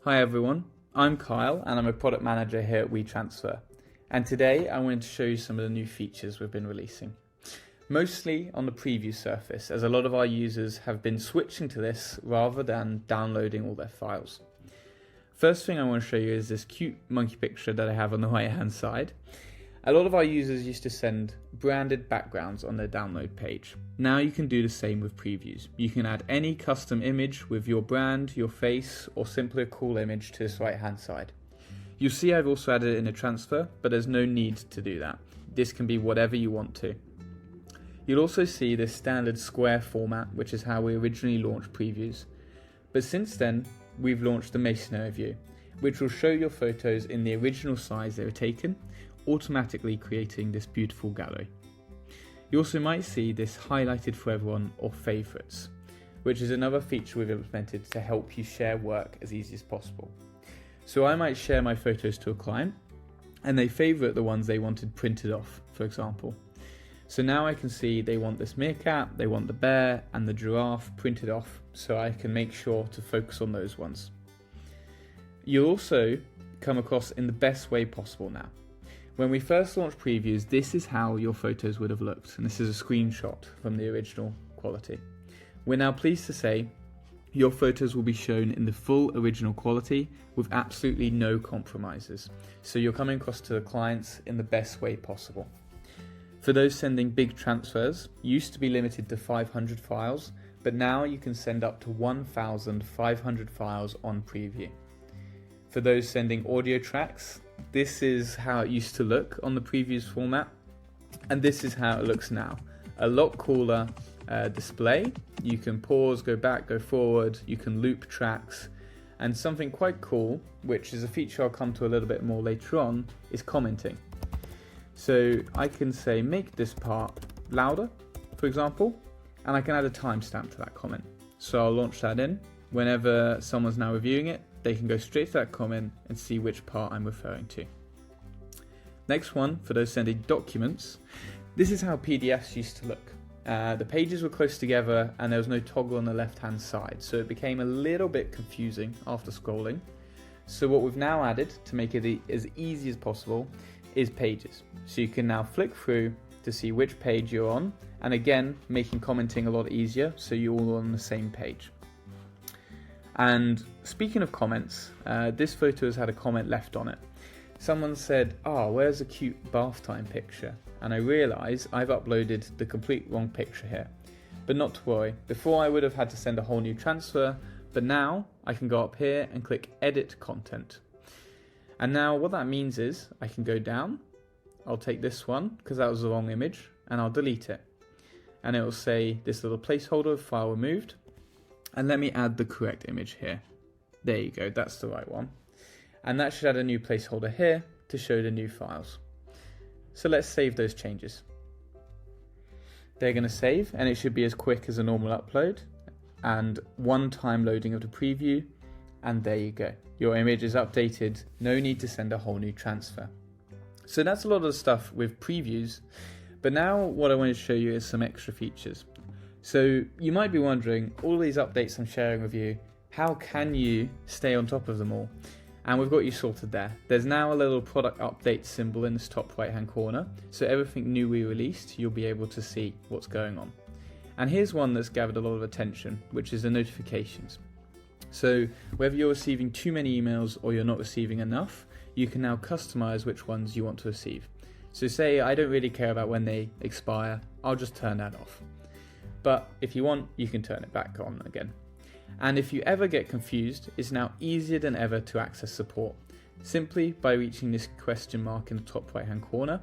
Hi everyone, I'm Kyle and I'm a product manager here at WeTransfer, and today I wanted to show you some of the new features we've been releasing. Mostly on the preview surface, as a lot of our users have been switching to this rather than downloading all their files. First thing I want to show you is this cute monkey picture that I have on the right hand side. A lot of our users used to send branded backgrounds on their download page. Now you can do the same with previews. You can add any custom image with your brand, your face, or simply a cool image to this right hand side. You'll see I've also added it in a transfer, but there's no need to do that. This can be whatever you want to. You'll also see this standard square format, which is how we originally launched previews. But since then, we've launched the masonry view, which will show your photos in the original size they were taken, automatically creating this beautiful gallery. You also might see this highlighted for everyone or favorites, which is another feature we've implemented to help you share work as easy as possible. So I might share my photos to a client and they favorite the ones they wanted printed off, for example. So now I can see they want this meerkat, they want the bear and the giraffe printed off, so I can make sure to focus on those ones. You'll also come across in the best way possible now. When we first launched previews, this is how your photos would have looked, and this is a screenshot from the original quality. We're now pleased to say your photos will be shown in the full original quality with absolutely no compromises, so you're coming across to the clients in the best way possible. For those sending big transfers, used to be limited to 500 files, but now you can send up to 1,500 files on preview. For those sending audio tracks, this is how it used to look on the previews format, and this is how it looks now. A lot cooler display. You can pause, go back, go forward, you can loop tracks, and something quite cool, which is a feature I'll come to a little bit more later on, is commenting. So I can say make this part louder, for example, and I can add a timestamp to that comment. So I'll launch that in. Whenever someone's now reviewing it, they can go straight to that comment and see which part I'm referring to. Next one, for those sending documents, this is how PDFs used to look. The pages were close together and there was no toggle on the left hand side, so it became a little bit confusing after scrolling. So what we've now added to make it as easy as possible is pages. So you can now flick through to see which page you're on, and again, making commenting a lot easier so you're all on the same page. And speaking of comments, this photo has had a comment left on it. Someone said, where's a cute bath time picture? And I realise I've uploaded the complete wrong picture here. But not to worry, before I would have had to send a whole new transfer, but now I can go up here and click edit content. And now what that means is I can go down, I'll take this one because that was the wrong image, and I'll delete it. And it will say this little placeholder file removed. And let me add the correct image here. There you go, that's the right one. And that should add a new placeholder here to show the new files. So let's save those changes. They're going to save, and it should be as quick as a normal upload. And one-time loading of the preview, and there you go. Your image is updated, no need to send a whole new transfer. So that's a lot of the stuff with previews, but now what I want to show you is some extra features. So you might be wondering, all these updates I'm sharing with you, how can you stay on top of them all? And we've got you sorted there. There's now a little product update symbol in this top right hand corner, so everything new we released, you'll be able to see what's going on. And here's one that's gathered a lot of attention, which is the notifications. So whether you're receiving too many emails or you're not receiving enough, you can now customize which ones you want to receive. So say I don't really care about when they expire, I'll just turn that off. But if you want, you can turn it back on again. And if you ever get confused, it's now easier than ever to access support. Simply by reaching this question mark in the top right hand corner,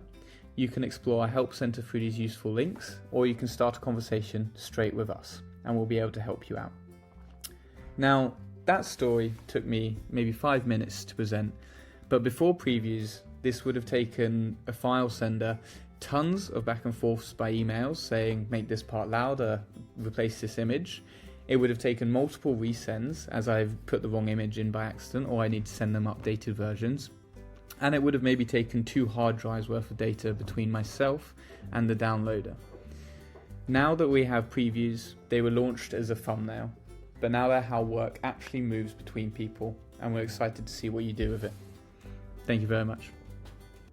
you can explore our help center through these useful links, or you can start a conversation straight with us and we'll be able to help you out. Now, that story took me maybe 5 minutes to present, but before previews, this would have taken a file sender tons of back and forths by emails saying make this part louder, replace this image. It would have taken multiple resends as I've put the wrong image in by accident, or I need to send them updated versions. And it would have maybe taken 2 hard drives worth of data between myself and the downloader. Now that we have previews, they were launched as a thumbnail. but now they're how work actually moves between people, and we're excited to see what you do with it. Thank you very much.